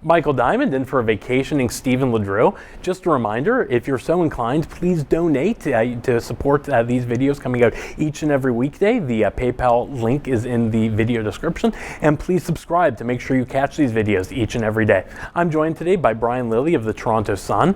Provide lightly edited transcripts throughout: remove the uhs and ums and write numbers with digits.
Michael Diamond in for a vacationing Stephen LeDrew. Just a reminder, if you're so inclined, please donate to support these videos coming out each and every weekday. The PayPal link is in the video description, and please subscribe to make sure you catch these videos each and every day. I'm joined today by LIlley of the Toronto Sun,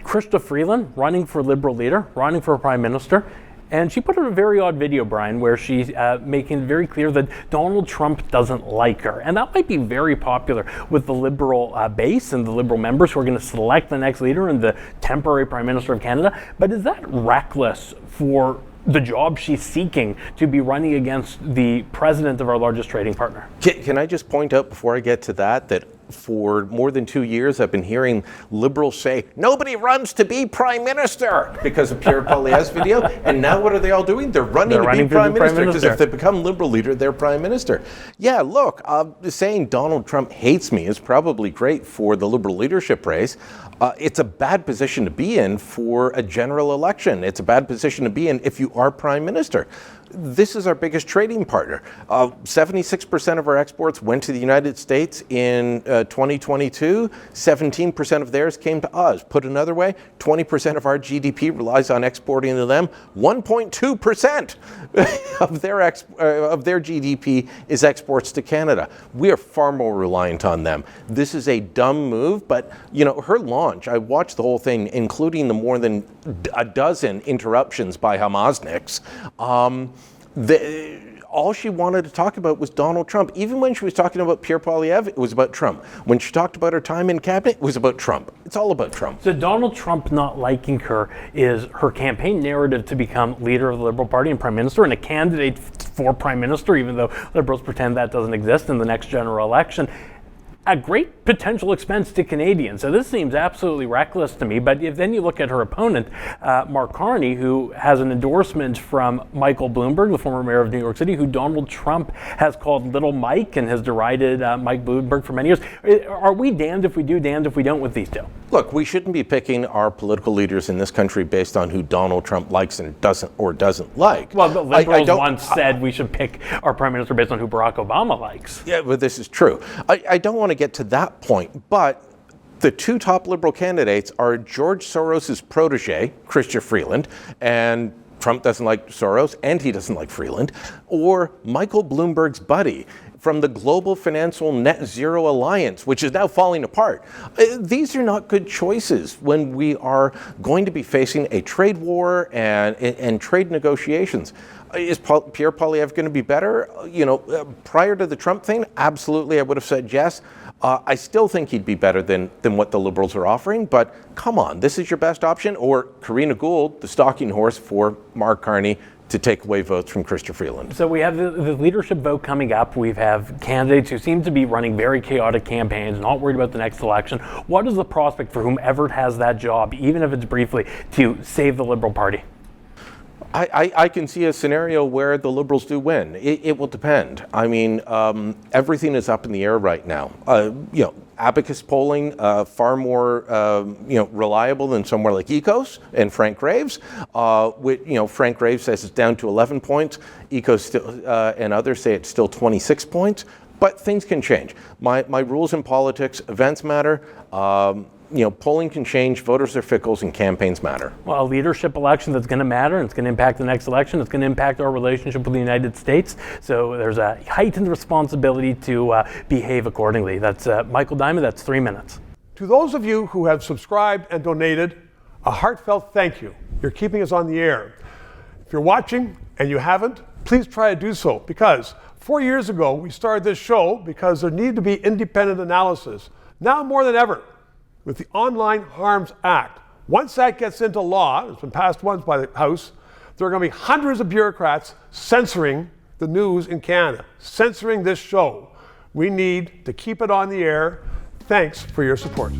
Chrystia Freeland, running for Liberal leader, running for Prime Minister. And she put out a very odd video, Brian, where she's making it very clear that Donald Trump doesn't like her. And that might be very popular with the Liberal base and the Liberal members who are going to select the next leader and the temporary Prime Minister of Canada. But is that reckless for the job she's seeking to be running against the president of our largest trading partner? Can I just point out before I get to that for more than 2 years, I've been hearing Liberals say, nobody runs to be Prime Minister because of Pierre Poilievre's video. And now what are they all doing? They're running to be Prime Minister because if they become Liberal leader, they're Prime Minister. Yeah, look, saying Donald Trump hates me is probably great for the Liberal leadership race. It's a bad position to be in for a general election. It's a bad position to be in if you are Prime Minister. This is our biggest trading partner. 76% of our exports went to the United States in 2022. 17% of theirs came to us. Put another way, 20% of our GDP relies on exporting to them. 1.2% of their GDP is exports to Canada. We are far more reliant on them. This is a dumb move, but her launch, I watched the whole thing, including the more than a dozen interruptions by Hamasniks. All she wanted to talk about was Donald Trump. Even when she was talking about Pierre Poilievre, it was about Trump. When she talked about her time in cabinet, it was about Trump. It's all about Trump. So Donald Trump not liking her is her campaign narrative to become leader of the Liberal Party and Prime Minister and a candidate for Prime Minister, even though Liberals pretend that doesn't exist in the next general election, at great potential expense to Canadians. So this seems absolutely reckless to me. But if then you look at her opponent, Mark Carney, who has an endorsement from Michael Bloomberg, the former mayor of New York City, who Donald Trump has called Little Mike and has derided Mike Bloomberg for many years. Are we damned if we do, damned if we don't with these two? Look, we shouldn't be picking our political leaders in this country based on who Donald Trump likes and doesn't like. Well, but Liberals once said we should pick our Prime Minister based on who Barack Obama likes. Yeah, but this is true. I don't want to get to that point, but the two top Liberal candidates are George Soros's protege, Chrystia Freeland, and Trump doesn't like Soros and he doesn't like Freeland, or Michael Bloomberg's buddy from the Global Financial Net Zero Alliance, which is now falling apart. These are not good choices when we are going to be facing a trade war and trade negotiations. Is Pierre Poilievre going to be better? Prior to the Trump thing, absolutely, I would have said yes. I still think he'd be better than what the Liberals are offering, but come on, this is your best option? Or Karina Gould, the stalking horse for Mark Carney, to take away votes from Chrystia Freeland. So we have the leadership vote coming up. We have candidates who seem to be running very chaotic campaigns, not worried about the next election. What is the prospect for whomever has that job, even if it's briefly, to save the Liberal Party? I can see a scenario where the Liberals do win. It will depend. I mean, everything is up in the air right now. Abacus polling far more reliable than somewhere like Ecos and Frank Graves. Frank Graves says it's down to 11 points. Ecos still, and others say it's still 26 points. But things can change. My rules in politics: events matter. Polling can change, voters are fickles, and campaigns matter. Well, a leadership election that's going to matter, and it's going to impact the next election. It's going to impact our relationship with the United States. So there's a heightened responsibility to behave accordingly. That's Michael Diamond. That's 3 minutes. To those of you who have subscribed and donated, a heartfelt thank you. You're keeping us on the air. If you're watching and you haven't, please try to do so, because 4 years ago we started this show because there needed to be independent analysis. Now more than ever, with the Online Harms Act. Once that gets into law, it's been passed once by the House, there are going to be hundreds of bureaucrats censoring the news in Canada, censoring this show. We need to keep it on the air. Thanks for your support.